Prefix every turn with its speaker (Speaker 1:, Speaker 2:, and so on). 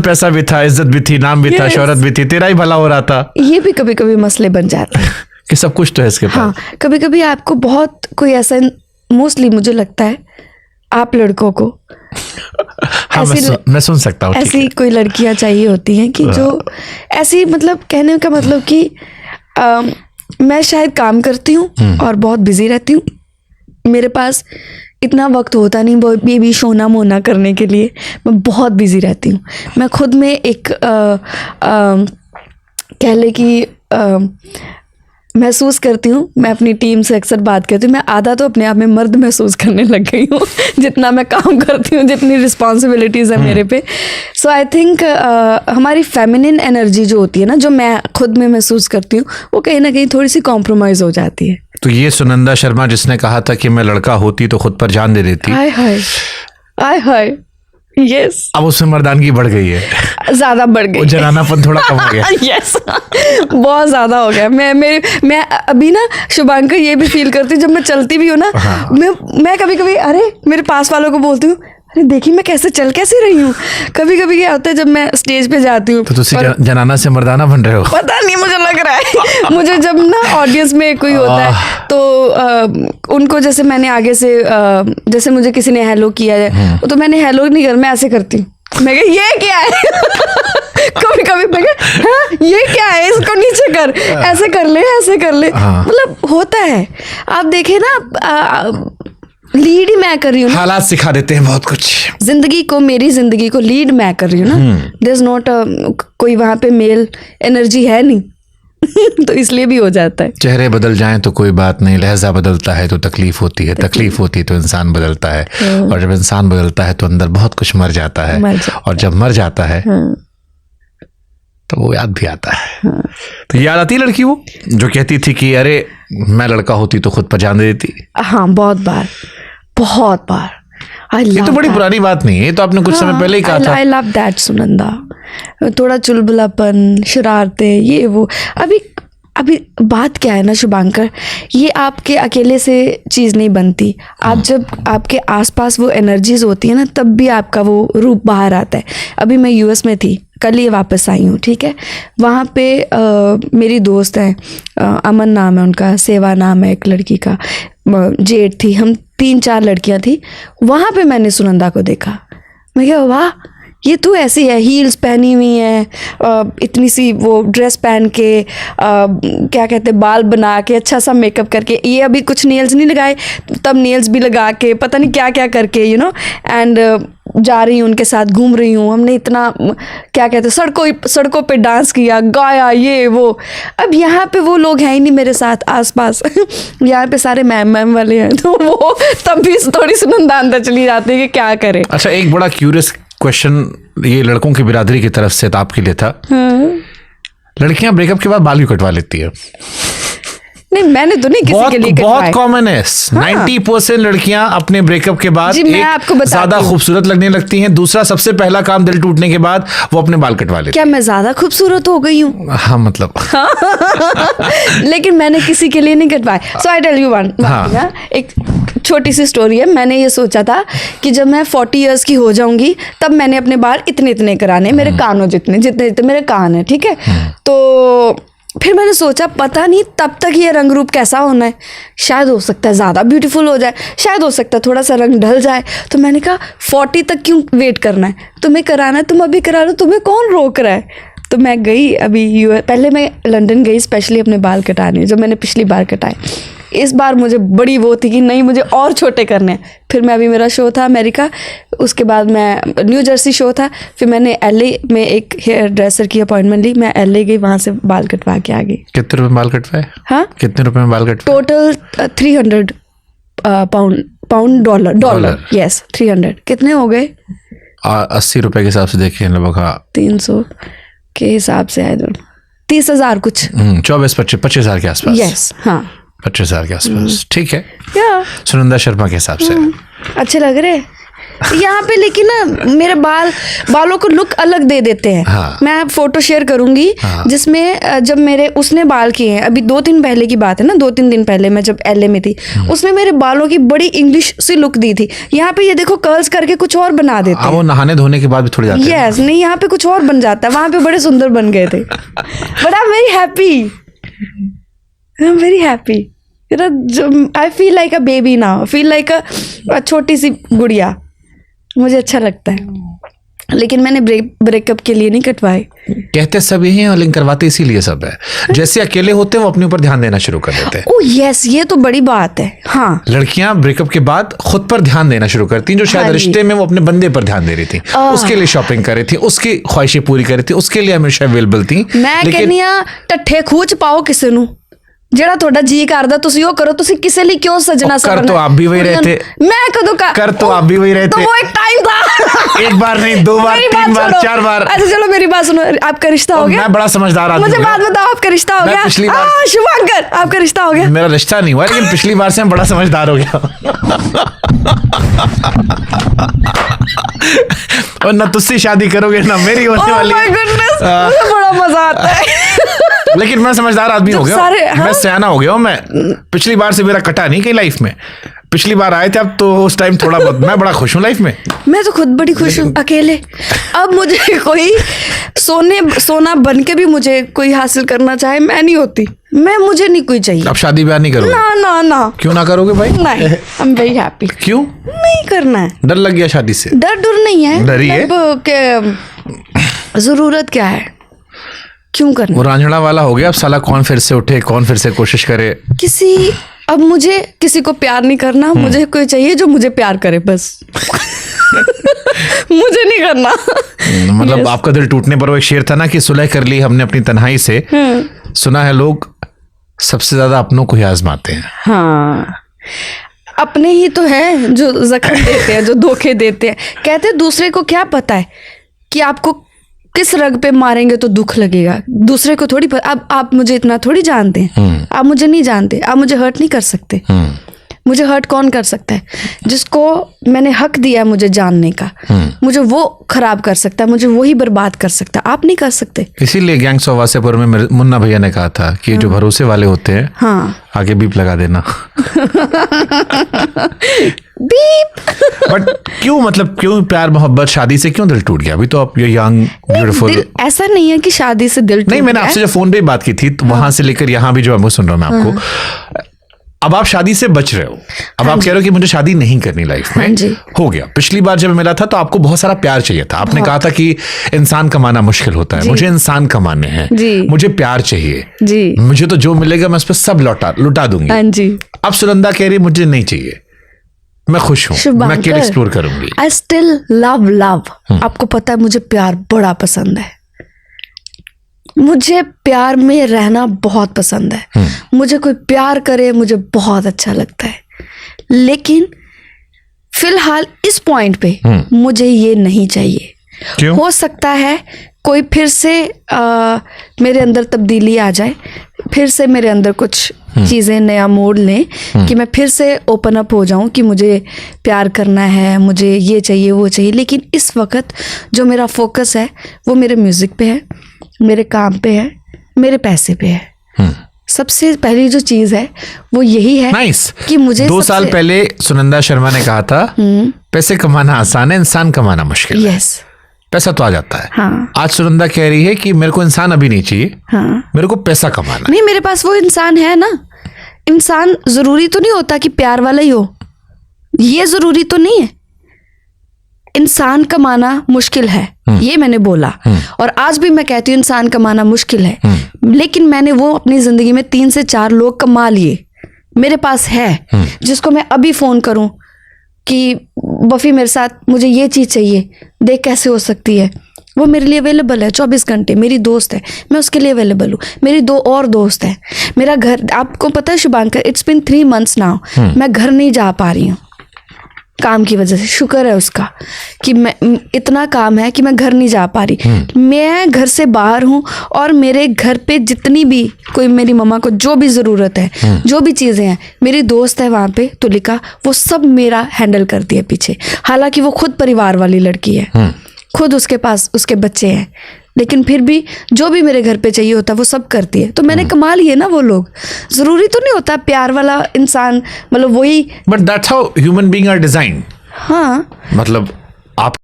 Speaker 1: पैसा भी था, इज्जत भी थी, नाम भी था, शोहरत भी थी, तेरा ही भला हो रहा था।
Speaker 2: ये भी कभी कभी मसले बन जाते हैं
Speaker 1: कि सब कुछ तो है इसके पास।
Speaker 2: हाँ, कभी कभी आपको बहुत कोई ऐसा, मोस्टली मुझे लगता है आप लड़कों को
Speaker 1: हाँ, मैं सुन सकता हूँ।
Speaker 2: ऐसी कोई लड़कियां चाहिए होती हैं कि जो ऐसी, मतलब कहने का मतलब कि मैं शायद काम करती हूँ और बहुत बिजी रहती हूँ, मेरे पास इतना वक्त होता नहीं बेबी सोना मोना करने के लिए, मैं बहुत बिजी रहती हूँ। मैं खुद में एक कह ले कि महसूस करती हूँ, मैं अपनी टीम से अक्सर बात करती हूँ, मैं आधा तो अपने आप में मर्द महसूस करने लग गई हूँ जितना मैं काम करती हूँ, जितनी रिस्पॉन्सिबिलिटीज़ है मेरे पे। सो आई थिंक हमारी फेमिनिन एनर्जी जो होती है ना, जो मैं खुद में महसूस करती हूँ, वो कहीं ना कहीं थोड़ी सी कॉम्प्रोमाइज़ हो जाती है।
Speaker 1: तो ये सुनंदा शर्मा जिसने कहा था कि मैं लड़का होती तो खुद पर जान दे देती,
Speaker 2: हाय हाय हाय हाय, यस,
Speaker 1: अब उसमें मर्दानगी बढ़ गई है,
Speaker 2: ज्यादा बढ़ गई,
Speaker 1: जनानापन थोड़ा कम हो गया।
Speaker 2: यस, बहुत ज्यादा हो गया। मैं अभी ना शुभांकर ये भी फील करती हूँ, जब मैं चलती भी हूँ ना, मैं कभी कभी अरे मेरे पास वालों को बोलती हूँ, अरे देखिए मैं कैसे रही हूँ। कभी कभी क्या होता है जब मैं स्टेज पे जाती हूँ
Speaker 1: तो जनाना से मर्दाना बन रहे हो,
Speaker 2: पता नहीं, मुझे लग रहा है मुझे जब ना ऑडियंस में कोई होता है तो उनको जैसे मैंने आगे से जैसे मुझे किसी ने हेलो किया है तो मैंने हेलो नहीं कर, मैं ऐसे करती हूँ, मैं कहा ये क्या है कभी कभी मैं कहा ये क्या है, इसको नीचे कर, ऐसे कर ले मतलब होता है। आप देखे ना, लीड ही मैं कर रही हूँ,
Speaker 1: हालात सिखा देते हैं बहुत कुछ,
Speaker 2: जिंदगी को, मेरी जिंदगी को लीड मैं कर रही हूँ ना, देयर इज नॉट कोई वहां पे मेल एनर्जी है नहीं तो इसलिए भी हो जाता है।
Speaker 1: चेहरे बदल जाएं तो कोई बात नहीं, लहजा बदलता है तो तकलीफ होती है, तकलीफ होती है तो इंसान बदलता है, और जब इंसान बदलता है तो अंदर बहुत कुछ मर जाता है, और जब मर जाता है तो वो याद भी आता है। तो याद आती है लड़की वो जो कहती थी कि अरे मैं लड़का होती तो खुद पर जान दे देती।
Speaker 2: हाँ, बहुत बार।
Speaker 1: ये तो बड़ी पुरानी बात नहीं है, ये तो आपने कुछ समय पहले ही कहा था।
Speaker 2: आई लव दैट सुनंदा, थोड़ा चुलबुलापन, शरारतें, ये वो। अभी बात क्या है ना शुभांकर, ये आपके अकेले से चीज़ नहीं बनती, आप जब आपके आसपास वो एनर्जीज होती है ना, तब भी आपका वो रूप बाहर आता है। अभी मैं यूएस में थी, कल ही वापस आई हूँ, ठीक है। वहाँ पे मेरी दोस्त है, अमन नाम है उनका, सेवा नाम है एक लड़की का, जेड थी, हम 3-4 लड़कियाँ थी। वहाँ पे मैंने सुनंदा को देखा, मैं कहा वाह ये तू ऐसी है, हील्स पहनी हुई है, इतनी सी वो ड्रेस पहन के, क्या कहते हैं, बाल बना के, अच्छा सा मेकअप करके, ये अभी कुछ नेल्स नहीं लगाए, तब नेल्स भी लगा के, पता नहीं क्या क्या करके, यू नो, एंड जा रही हूँ उनके साथ, घूम रही हूँ। हमने इतना क्या कहते हैं सड़कों पे डांस किया, गाया, ये वो। अब यहाँ पे वो लोग हैं ही नहीं मेरे साथ आसपास यहाँ पे सारे मैम वाले हैं, तो वो तब भी थोड़ी सुनंदा अंदर चली जाती है कि क्या करें।
Speaker 1: अच्छा, एक बड़ा क्यूरियस क्वेश्चन ये लड़कों की बिरादरी की तरफ से आपके लिए था। लड़कियां ब्रेकअप के बाद बाल क्यों कटवा लेती है?
Speaker 2: नहीं, मैंने तो नहीं किसी के लिए कटवाए।
Speaker 1: बहुत कॉमन है। 90% लड़कियां अपने ब्रेकअप के बाद ज्यादा खूबसूरत लगने लगती हैं। दूसरा, सबसे पहला काम दिल टूटने के बाद वो अपने बाल कटवा लेती।
Speaker 2: क्या मैं ज्यादा खूबसूरत हो गई हूँ?
Speaker 1: हाँ, मतलब
Speaker 2: लेकिन मैंने किसी के लिए नहीं कटवाए। सो आई टेल यू वन, एक छोटी सी स्टोरी है। मैंने ये सोचा था कि जब मैं 40 इयर्स की हो जाऊंगी तब मैंने अपने बाल इतने कराने, मेरे कानों जितने मेरे कान है, ठीक है। तो फिर मैंने सोचा पता नहीं तब तक ये रंग रूप कैसा होना है, शायद हो सकता है ज़्यादा ब्यूटीफुल हो जाए, शायद हो सकता है थोड़ा सा रंग ढल जाए। तो मैंने कहा 40 तक क्यों वेट करना है, तुम्हें कराना है तुम अभी करा लो, तुम्हें कौन रोक रहा है। तो मैं गई अभी पहले मैं लंदन गई स्पेशली अपने बाल कटाने, जो मैंने पिछली बार कटाए। इस बार मुझे बड़ी वो थी कि नहीं मुझे और छोटे करने हैं। फिर मैं अभी मेरा शो था अमेरिका, उसके बाद मैं न्यू जर्सी शो था, फिर मैंने LA में एक हेयर ड्रेसर की अपॉइंटमेंट ली, मैं LA गई, वहाँ से बाल कटवा के आ गई।
Speaker 1: कितने रुपए में बाल कटवाए?
Speaker 2: हाँ,
Speaker 1: कितने रुपए में बाल कटवाए?
Speaker 2: टोटल 300 पाउंड डॉलर, यस 300 कितने हो गए?
Speaker 1: 80 रुपए के हिसाब से देखिए लगभग। हाँ,
Speaker 2: 300 के हिसाब से आए 30,000 कुछ,
Speaker 1: 24-25,000 के आसपास।
Speaker 2: यस, हाँ
Speaker 1: 25,000 के आसपास, ठीक है।
Speaker 2: या
Speaker 1: सुनंदा शर्मा के हिसाब से
Speaker 2: अच्छे लग रहे। यहाँ पे लेकिन ना मेरे बालों को लुक अलग दे देते हैं।
Speaker 1: हाँ।
Speaker 2: मैं फोटो शेयर करूंगी जिसमें जब मेरे उसने बाल किए हैं, अभी 2 दिन पहले की बात है ना, 2-3 दिन पहले मैं जब LA में थी, उसने मेरे बालों की बड़ी इंग्लिश सी लुक दी थी। यहाँ पे ये देखो कर्ल्स करके कुछ और बना देते हैं।
Speaker 1: वो नहाने धोने के बाद भी थोड़ी जाते हैं।
Speaker 2: यस, नहीं यहाँ पे कुछ और बन जाता है, वहां पे बड़े सुंदर बन गए थे। But I am very happy, I am very happy. I feel like a baby now, feel like अ छोटी सी गुड़िया। मुझे अच्छा लगता है, लेकिन मैंने ब्रेकअप के लिए नहीं कटवाए।
Speaker 1: कहते सब यही हैं, लेकिन करवाते इसीलिए सब है। जैसे अकेले होते हैं वो अपने ऊपर ध्यान देना शुरू कर देते हैं।
Speaker 2: ओह यस, ये तो बड़ी बात है। हाँ,
Speaker 1: लड़कियां ब्रेकअप के बाद खुद पर ध्यान देना शुरू करती हैं, जो शायद रिश्ते में वो अपने बंदे पर ध्यान दे रही थी, उसके लिए शॉपिंग कर रही थी, उसकी ख्वाहिशें पूरी कर रही थी, उसके लिए हमेशा अवेलेबल थी।
Speaker 2: मैं कहनी आ टट्ठे खूच पाओ किसी नू, ਜਿਹੜਾ ਤੁਹਾਡਾ ਜੀ ਕਰਦਾ ਤੁਸੀਂ ਉਹ ਕਰੋ, ਤੁਸੀਂ ਕਿਸੇ ਲਈ क्यों सजना
Speaker 1: कर तो आप भी वही रहते।
Speaker 2: मैं कदों का
Speaker 1: कर तो आप भी वही रहते।
Speaker 2: तो वो एक टाइम था।
Speaker 1: एक बार नहीं, 2 बार, 3 बार, 4 बार।
Speaker 2: अच्छा चलो मेरी बात सुनो, आपका रिश्ता हो गया?
Speaker 1: मैं बड़ा समझदार आदमी।
Speaker 2: मुझे बात बताओ, आपका रिश्ता हो गया?
Speaker 1: पिछली बार
Speaker 2: शुभांकर, आपका रिश्ता हो गया?
Speaker 1: मेरा रिश्ता नहीं हुआ, लेकिन पिछली बार से मैं बड़ा समझदार हो गया। और ना तुझसे शादी करोगे ना मेरी होने वाली।
Speaker 2: माय गुडनेस, मुझे बड़ा मजा आता है।
Speaker 1: लेकिन मैं समझदार आदमी हो गया।
Speaker 2: हाँ? मैं
Speaker 1: सयाना हो गया हूँ। मैं पिछली बार से मेरा कटा नहीं कहीं लाइफ में। पिछली बार आए थे अब तो उस टाइम थोड़ा बहुत मैं बड़ा खुश हूँ लाइफ में।
Speaker 2: मैं तो खुद बड़ी खुश हूँ अकेले। अब मुझे कोई सोना बन के भी मुझे कोई हासिल करना चाहे, मैं नहीं होती। मुझे नहीं कोई चाहिए।
Speaker 1: अब शादी ब्याह नहीं करोगे?
Speaker 2: ना ना ना।
Speaker 1: क्यों ना करोगे भाई?
Speaker 2: नहीं, आई एम वेरी हैप्पी।
Speaker 1: क्यों
Speaker 2: नहीं करना है?
Speaker 1: डर लग गया शादी से?
Speaker 2: डर नहीं है।
Speaker 1: डर ही है?
Speaker 2: जरूरत क्या है, क्यों करना?
Speaker 1: वो रांझड़ा वाला हो गया। अब साला कौन फिर से उठे, कौन फिर से कोशिश करे।
Speaker 2: अब मुझे किसी को प्यार नहीं करना, मुझे कोई चाहिए जो मुझे प्यार करे बस। मुझे नहीं करना।
Speaker 1: मतलब आपका दिल टूटने पर वो एक शेर था ना कि सुलह कर ली हमने अपनी तन्हाई से। सुना है लोग सबसे ज्यादा अपनों को ही आजमाते हैं।
Speaker 2: हाँ, अपने ही तो है जो जख्म देते हैं, जो धोखे देते हैं। कहते हैं दूसरे को क्या पता है कि आपको किस रग पे मारेंगे तो दुख लगेगा। दूसरे को थोड़ी पता। अब आप मुझे इतना थोड़ी जानते हैं, आप मुझे नहीं जानते, आप मुझे हर्ट नहीं कर सकते। मुझे हर्ट कौन कर सकता है? जिसको मैंने हक दिया मुझे जानने का, मुझे वो खराब कर सकता है, मुझे वही बर्बाद कर सकता है, आप नहीं कर सकते।
Speaker 1: इसीलिए गैंग्स ऑफ वासेपुर में मुन्ना भैया ने कहा था कि जो भरोसे वाले होते हैं, हाँ, आगे बीप लगा देना।
Speaker 2: बीप।
Speaker 1: बट क्यों, मतलब क्यों प्यार मोहब्बत शादी से क्यों दिल टूट गया? अभी तो आप ये यंग ब्यूटीफुल।
Speaker 2: ऐसा नहीं है कि शादी से दिल
Speaker 1: नहीं, मैंने आपसे जो फोन पे बात की थी तो वहां से लेकर यहाँ भी जो है वो सुन रहा हूँ मैं आपको। अब आप शादी से बच रहे हो। अब आप कह रहे हो कि मुझे शादी नहीं करनी लाइफ में। हो गया। पिछली बार जब मिला था तो आपको बहुत सारा प्यार चाहिए था। आपने कहा था कि इंसान कमाना मुश्किल होता है, मुझे इंसान कमाने हैं, मुझे प्यार चाहिए, मुझे तो जो मिलेगा मैं उस पर सब लुटा दूंगी। अब सुनंदा कह रही मुझे नहीं चाहिए, मैं खुश हूँ, मैं अकेले एक्सप्लोर करूंगी।
Speaker 2: I still love. आपको पता है मुझे प्यार बड़ा पसंद है। मुझे प्यार में रहना बहुत पसंद है। मुझे कोई प्यार करे मुझे बहुत अच्छा लगता है, लेकिन फिलहाल इस पॉइंट पे मुझे ये नहीं चाहिए।
Speaker 1: क्यों?
Speaker 2: हो सकता है कोई फिर से मेरे अंदर तब्दीली आ जाए, फिर से मेरे अंदर कुछ चीज़ें नया मोड़ लें कि मैं फिर से ओपन अप हो जाऊं कि मुझे प्यार करना है, मुझे ये चाहिए वो चाहिए। लेकिन इस वक्त जो मेरा फोकस है वो मेरे म्यूज़िक पे है, मेरे काम पे है, मेरे पैसे पे है। सबसे पहली जो चीज है वो यही है कि मुझे
Speaker 1: 2 साल पहले सुनंदा शर्मा ने कहा था पैसे कमाना आसान है, इंसान कमाना मुश्किल है। पैसा तो आ जाता है।
Speaker 2: हाँ।
Speaker 1: आज सुनंदा कह रही है कि मेरे को इंसान अभी नहीं चाहिए।
Speaker 2: हाँ।
Speaker 1: मेरे को पैसा कमाना
Speaker 2: नहीं, मेरे पास वो इंसान है ना। इंसान जरूरी तो नहीं होता कि प्यार वाला ही हो, ये जरूरी तो नहीं है। इंसान कमाना मुश्किल है, ये मैंने बोला, और आज भी मैं कहती हूँ इंसान कमाना मुश्किल है। लेकिन मैंने वो अपनी जिंदगी में 3 से 4 लोग कमा लिए। मेरे पास है जिसको मैं अभी फोन करूं कि बफी मेरे साथ मुझे ये चीज चाहिए, देख कैसे हो सकती है। वो मेरे लिए अवेलेबल है 24 घंटे। मेरी दोस्त है, मैं उसके लिए अवेलेबल हूँ। मेरी 2 और दोस्त है। मेरा घर, आपको पता है Shubhankar, it's been 3 months now, मैं घर नहीं जा पा रही हूँ। काम की वजह से, शुक्र है उसका कि मैं, इतना काम है कि मैं घर नहीं जा पा रही। मैं घर से बाहर हूँ और मेरे घर पे जितनी भी कोई मेरी मम्मा को जो भी ज़रूरत है, जो भी चीज़ें हैं, मेरी दोस्त है वहाँ पे तुलिका, वो सब मेरा हैंडल करती है पीछे। हालांकि वो खुद परिवार वाली लड़की है, खुद उसके पास उसके बच्चे हैं, लेकिन फिर भी जो भी मेरे घर पे चाहिए होता है वो सब करती है। तो मैंने कमा लिए ना वो लोग। जरूरी तो नहीं होता प्यार वाला इंसान मतलब वही,
Speaker 1: but that's how human being are designed.
Speaker 2: हाँ
Speaker 1: मतलब आप